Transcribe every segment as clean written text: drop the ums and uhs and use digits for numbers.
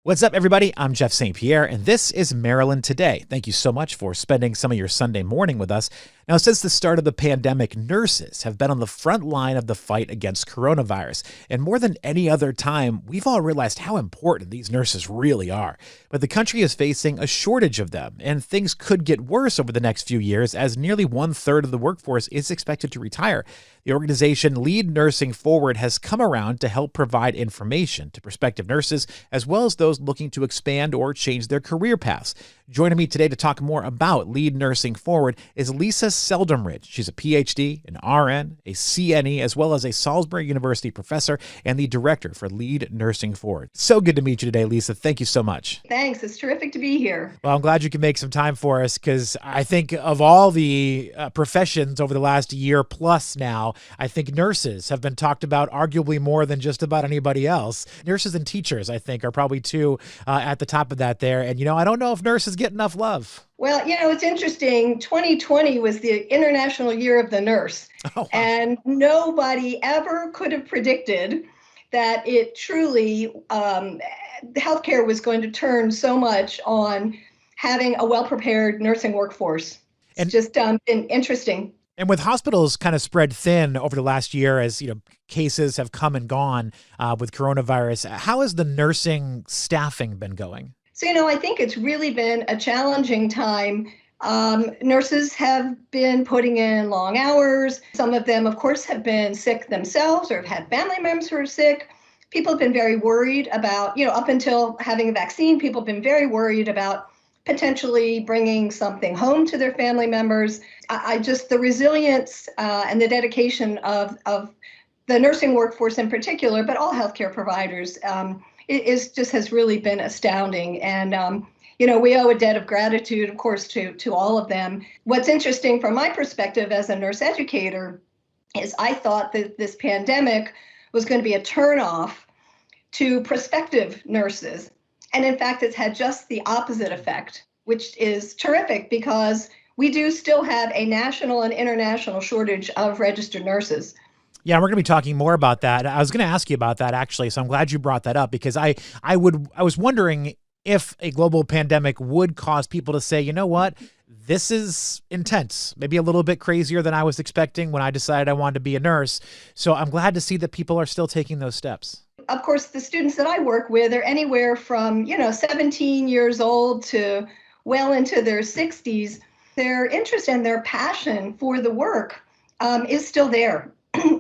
What's up, everybody? I'm Jeff St. Pierre, and this is Maryland Today. Thank you so much for spending some of your Sunday morning with us. Now, since the start of the pandemic, nurses have been on the front line of the fight against coronavirus. And more than any other time, we've all realized how important these nurses really are. But the country is facing a shortage of them, and things could get worse over the next few years as nearly 1/3 of the workforce is expected to retire. The organization Lead Nursing Forward has come around to help provide information to prospective nurses, as well as those looking to expand or change their career paths. Joining me today to talk more about Lead Nursing Forward is Lisa Seldomridge. She's a PhD, an RN, a CNE, as well as a Salisbury University professor and the director for Lead Nursing Forward. So good to meet you today, Lisa. Thank you so much. Thanks. It's terrific to be here. Well, I'm glad you can make some time for us because I think of all the professions over the last year plus now, I think nurses have been talked about arguably more than just about anybody else. Nurses and teachers, I think, are probably two at the top of that there. And, I don't know if nurses get enough love. Well, it's interesting. 2020 was the International Year of the Nurse. Oh, wow. And nobody ever could have predicted that it truly, healthcare was going to turn so much on having a well-prepared nursing workforce. It's just been interesting. And with hospitals kind of spread thin over the last year as, cases have come and gone with coronavirus, how has the nursing staffing been going? So, I think it's really been a challenging time. Nurses have been putting in long hours. Some of them, of course, have been sick themselves or have had family members who are sick. People have been very worried about, up until having a vaccine, people have been very worried about potentially bringing something home to their family members. The resilience and the dedication of the nursing workforce in particular, but all healthcare providers, has really been astounding. And, we owe a debt of gratitude, of course, to all of them. What's interesting from my perspective as a nurse educator is I thought that this pandemic was going to be a turnoff to prospective nurses. And in fact, it's had just the opposite effect, which is terrific because we do still have a national and international shortage of registered nurses. Yeah, we're going to be talking more about that. I was going to ask you about that, actually, so I'm glad you brought that up because I was wondering if a global pandemic would cause people to say, you know what, this is intense, maybe a little bit crazier than I was expecting when I decided I wanted to be a nurse. So I'm glad to see that people are still taking those steps. Of course, the students that I work with are anywhere from, 17 years old to well into their 60s. Their interest and their passion for the work is still there.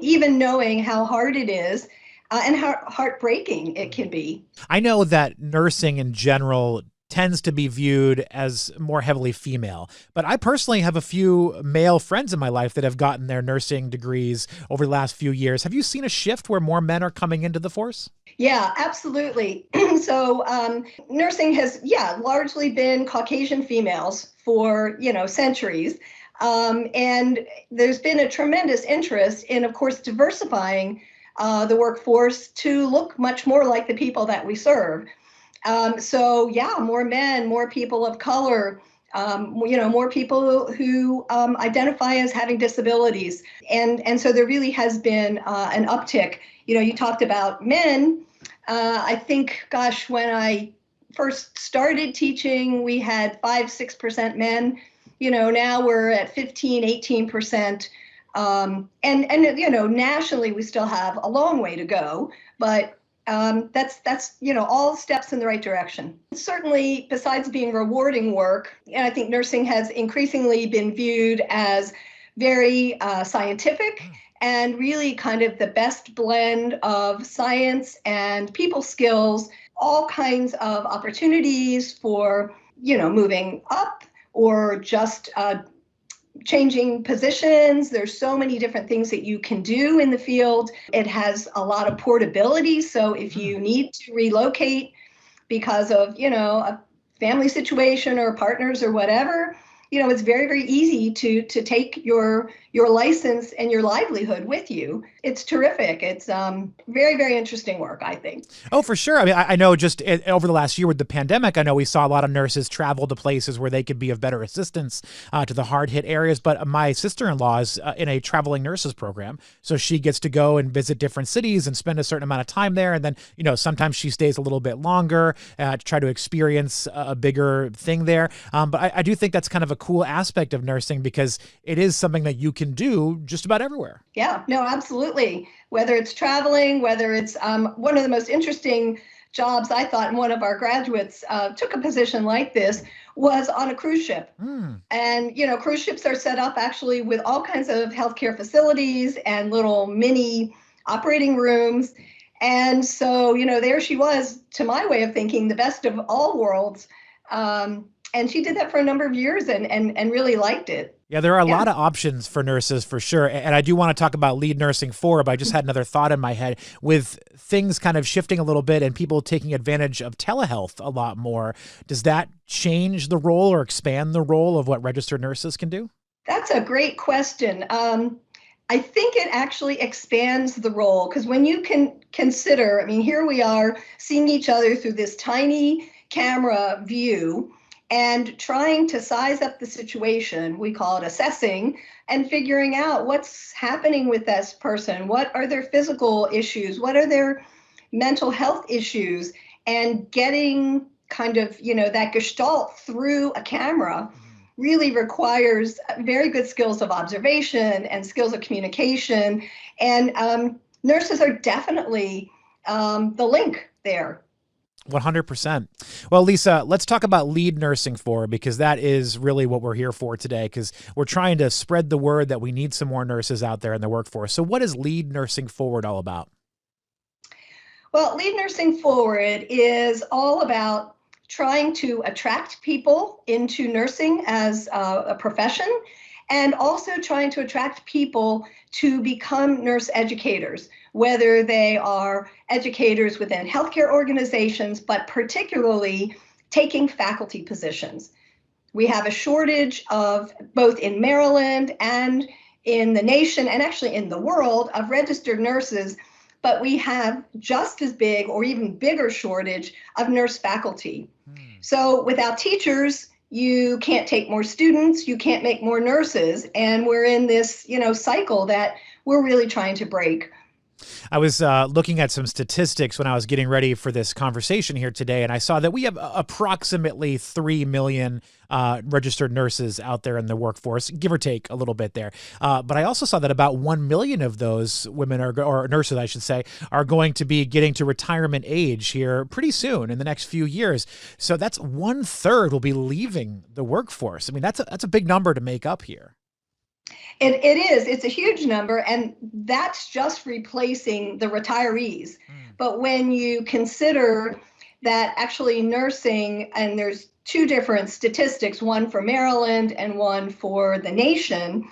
Even knowing how hard it is and how heartbreaking it can be. I know that nursing in general tends to be viewed as more heavily female, but I personally have a few male friends in my life that have gotten their nursing degrees over the last few years. Have you seen a shift where more men are coming into the force? Yeah, absolutely. So nursing has, largely been Caucasian females for, centuries. And there's been a tremendous interest in, of course, diversifying the workforce to look much more like the people that we serve. More men, more people of color, more people who identify as having disabilities. And so there really has been an uptick. You talked about men. I think, when I first started teaching, we had 5-6% men. Now we're at 15-18%. Nationally, we still have a long way to go, but that's all steps in the right direction. Certainly, besides being rewarding work, and I think nursing has increasingly been viewed as very scientific and really kind of the best blend of science and people skills, all kinds of opportunities for, moving up or just changing positions. There's so many different things that you can do in the field. It has a lot of portability. So if you need to relocate because of, a family situation or partners or whatever, it's very, very easy to take your license and your livelihood with you. It's terrific. It's very, very interesting work, I think. Oh, for sure. I mean, I know just over the last year with the pandemic, I know we saw a lot of nurses travel to places where they could be of better assistance to the hard hit areas. But my sister-in-law is in a traveling nurses program. So she gets to go and visit different cities and spend a certain amount of time there. And then, sometimes she stays a little bit longer to try to experience a bigger thing there. But I do think that's kind of a cool aspect of nursing because it is something that you can do just about everywhere. Yeah, no, absolutely. Whether it's traveling, whether it's one of the most interesting jobs I thought, and one of our graduates took a position like this, was on a cruise ship. And, cruise ships are set up actually with all kinds of healthcare facilities and little mini operating rooms. And so, there she was, to my way of thinking, the best of all worlds. And she did that for a number of years and really liked it. Yeah, there are a lot of options for nurses for sure. And I do want to talk about lead nursing forward, but I just had another thought in my head with things kind of shifting a little bit and people taking advantage of telehealth a lot more. Does that change the role or expand the role of what registered nurses can do? That's a great question. I think it actually expands the role because when you can consider, I mean, here we are seeing each other through this tiny camera view and trying to size up the situation. We call it assessing and figuring out what's happening with this person. What are their physical issues? What are their mental health issues? And getting kind of, that gestalt through a camera really requires very good skills of observation and skills of communication. And nurses are definitely the link there. 100%. Well, Lisa, let's talk about lead nursing forward because that is really what we're here for today because we're trying to spread the word that we need some more nurses out there in the workforce. So what is lead nursing forward all about? Well, lead nursing forward is all about trying to attract people into nursing as a profession and also trying to attract people to become nurse educators, whether they are educators within healthcare organizations, but particularly taking faculty positions. We have a shortage of both in Maryland and in the nation and actually in the world of registered nurses, but we have just as big or even bigger shortage of nurse faculty. So without teachers, you can't take more students, you can't make more nurses, and we're in this, cycle that we're really trying to break. I was looking at some statistics when I was getting ready for this conversation here today, and I saw that we have approximately 3 million registered nurses out there in the workforce, give or take a little bit there. But I also saw that about 1 million of those women or nurses, I should say, are going to be getting to retirement age here pretty soon in the next few years. So that's 1/3 will be leaving the workforce. I mean, that's a big number to make up here. It is. It's a huge number, and that's just replacing the retirees. But when you consider that actually nursing, and there's two different statistics, one for Maryland and one for the nation,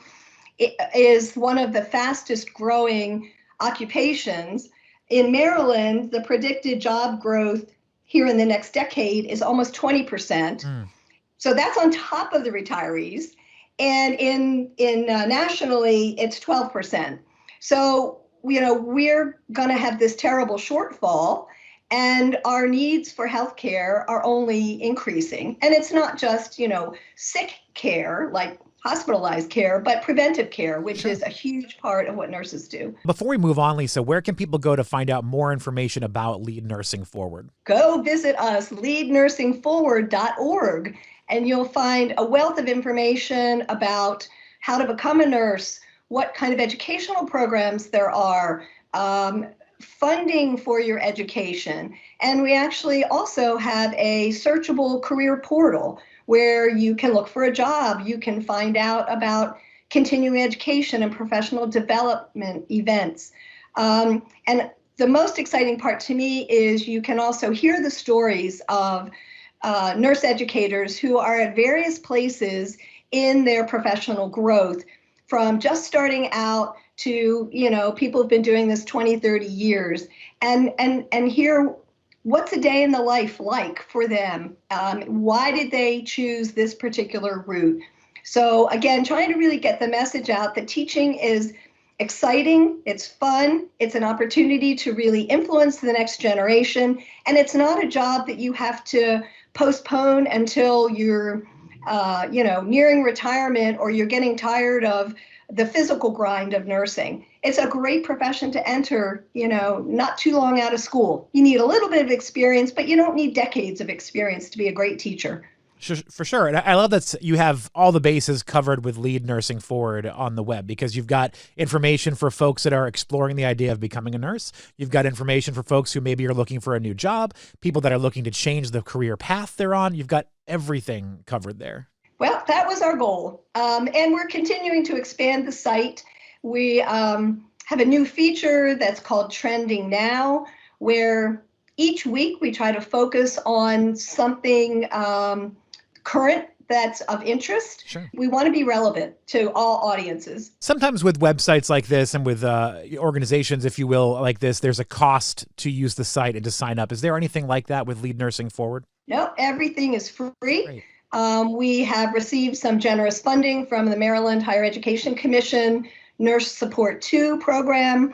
it is one of the fastest growing occupations. In Maryland, the predicted job growth here in the next decade is almost 20%. So that's on top of the retirees. And in nationally, it's 12%. So, we're going to have this terrible shortfall, and our needs for healthcare are only increasing. And it's not just, sick care, like hospitalized care, but preventive care, which is a huge part of what nurses do. Before we move on, Lisa, where can people go to find out more information about Lead Nursing Forward? Go visit us, leadnursingforward.org. And you'll find a wealth of information about how to become a nurse, what kind of educational programs there are, funding for your education. And we actually also have a searchable career portal where you can look for a job. You can find out about continuing education and professional development events. And the most exciting part to me is you can also hear the stories of nurse educators who are at various places in their professional growth, from just starting out to, people who've been doing this 20, 30 years, and hear what's a day in the life like for them. Why did they choose this particular route? So again, trying to really get the message out that teaching is exciting, it's fun, it's an opportunity to really influence the next generation, and it's not a job that you have to postpone until you're nearing retirement or you're getting tired of the physical grind of nursing. It's a great profession to enter, not too long out of school. You need a little bit of experience, but you don't need decades of experience to be a great teacher. For sure. And I love that you have all the bases covered with Lead Nursing Forward on the web, because you've got information for folks that are exploring the idea of becoming a nurse. You've got information for folks who maybe are looking for a new job, people that are looking to change the career path they're on. You've got everything covered there. Well, that was our goal. And we're continuing to expand the site. We have a new feature that's called Trending Now, where each week we try to focus on something current that's of interest. Sure. We want to be relevant to all audiences. Sometimes with websites like this and with organizations, if you will, like this, there's a cost to use the site and to sign up. Is there anything like that with Lead Nursing Forward? No, everything is free. Great. We have received some generous funding from the Maryland Higher Education Commission Nurse Support 2 program,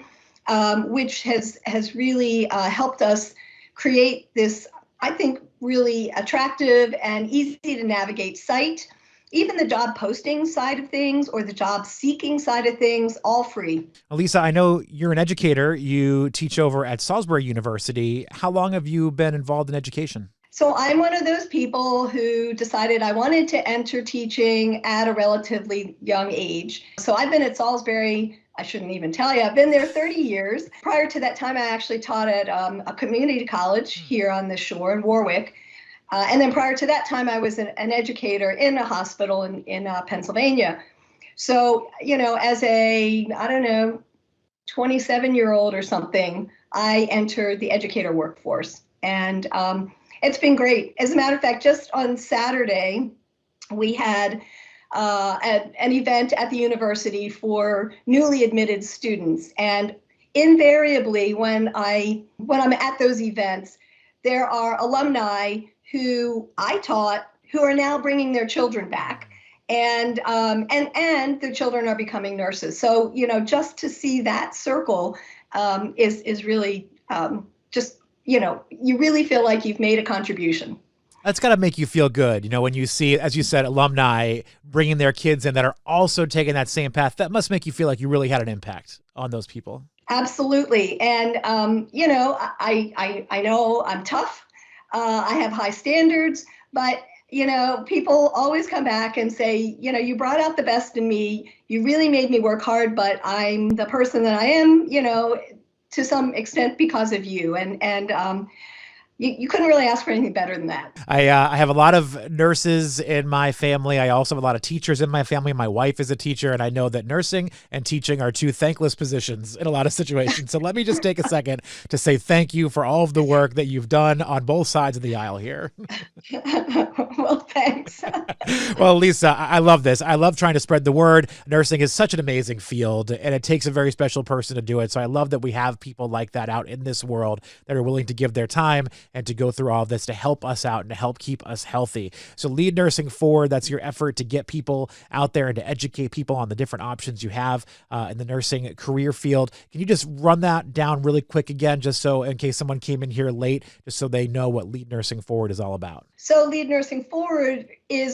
which has really helped us create this, I think, really attractive and easy to navigate site. Even the job posting side of things or the job seeking side of things, all free. Lisa, I know you're an educator. You teach over at Salisbury University. How long have you been involved in education? So I'm one of those people who decided I wanted to enter teaching at a relatively young age. So I've been at Salisbury, I shouldn't even tell you, I've been there 30 years. Prior to that time, I actually taught at a community college here on the shore in Warwick. And then prior to that time, I was an educator in a hospital in Pennsylvania. So, as a, 27-year-old or something, I entered the educator workforce. And it's been great. As a matter of fact, just on Saturday, we had an event at the university for newly admitted students. And invariably, when I'm at those events, there are alumni who I taught who are now bringing their children back. And their children are becoming nurses. So, just to see that circle is really just, you really feel like you've made a contribution. That's got to make you feel good, when you see, as you said, alumni bringing their kids in that are also taking that same path. That must make you feel like you really had an impact on those people. Absolutely. And, I know I'm tough. I have high standards, but, people always come back and say, you brought out the best in me. You really made me work hard, but I'm the person that I am, to some extent because of you. And you couldn't really ask for anything better than that. I have a lot of nurses in my family. I also have a lot of teachers in my family. My wife is a teacher, and I know that nursing and teaching are two thankless positions in a lot of situations. So let me just take a second to say thank you for all of the work that you've done on both sides of the aisle here. Well, thanks. Well, Lisa, I love this. I love trying to spread the word. Nursing is such an amazing field, and it takes a very special person to do it. So I love that we have people like that out in this world that are willing to give their time and to go through all of this to help us out and to help keep us healthy. So Lead Nursing Forward, that's your effort to get people out there and to educate people on the different options you have in the nursing career field. Can you just run that down really quick again, just so in case someone came in here late, just so they know what Lead Nursing Forward is all about? So Lead Nursing Forward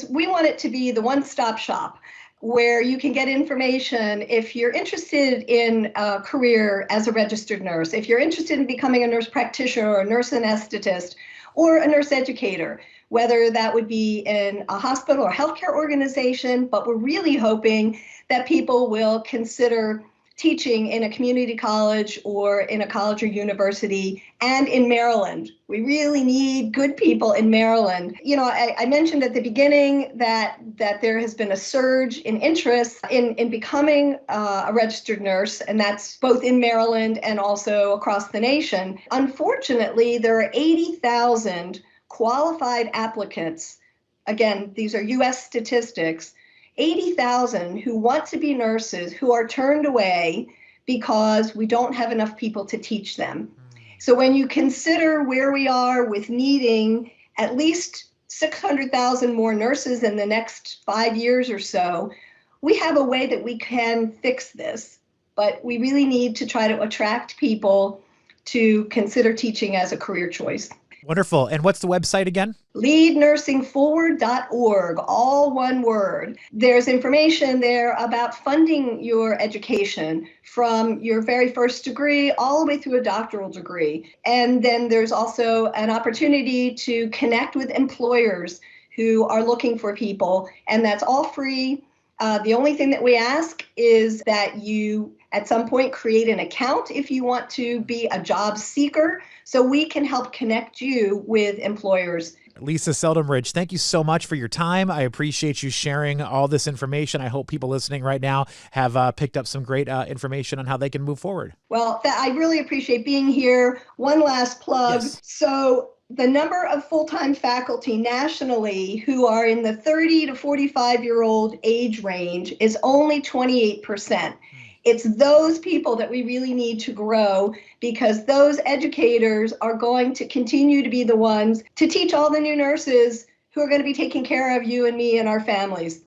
we want it to be the one-stop shop where you can get information if you're interested in a career as a registered nurse, if you're interested in becoming a nurse practitioner or a nurse anesthetist or a nurse educator, whether that would be in a hospital or healthcare organization. But we're really hoping that people will consider teaching in a community college or in a college or university, and in Maryland. We really need good people in Maryland. I mentioned at the beginning that there has been a surge in interest in becoming a registered nurse, and that's both in Maryland and also across the nation. Unfortunately, there are 80,000 qualified applicants. Again, these are U.S. statistics. 80,000 who want to be nurses who are turned away because we don't have enough people to teach them. So when you consider where we are with needing at least 600,000 more nurses in the next 5 years or so. We have a way that we can fix this, but we really need to try to attract people to consider teaching as a career choice. Wonderful. And what's the website again? leadnursingforward.org, all one word. There's information there about funding your education from your very first degree all the way through a doctoral degree. And then there's also an opportunity to connect with employers who are looking for people, and that's all free. The only thing that we ask is that you at some point create an account if you want to be a job seeker, so we can help connect you with employers. Lisa Seldomridge, thank you so much for your time. I appreciate you sharing all this information. I hope people listening right now have picked up some great information on how they can move forward. Well, I really appreciate being here. One last plug. Yes. So the number of full-time faculty nationally who are in the 30 to 45-year-old age range is only 28%. It's those people that we really need to grow, because those educators are going to continue to be the ones to teach all the new nurses who are going to be taking care of you and me and our families.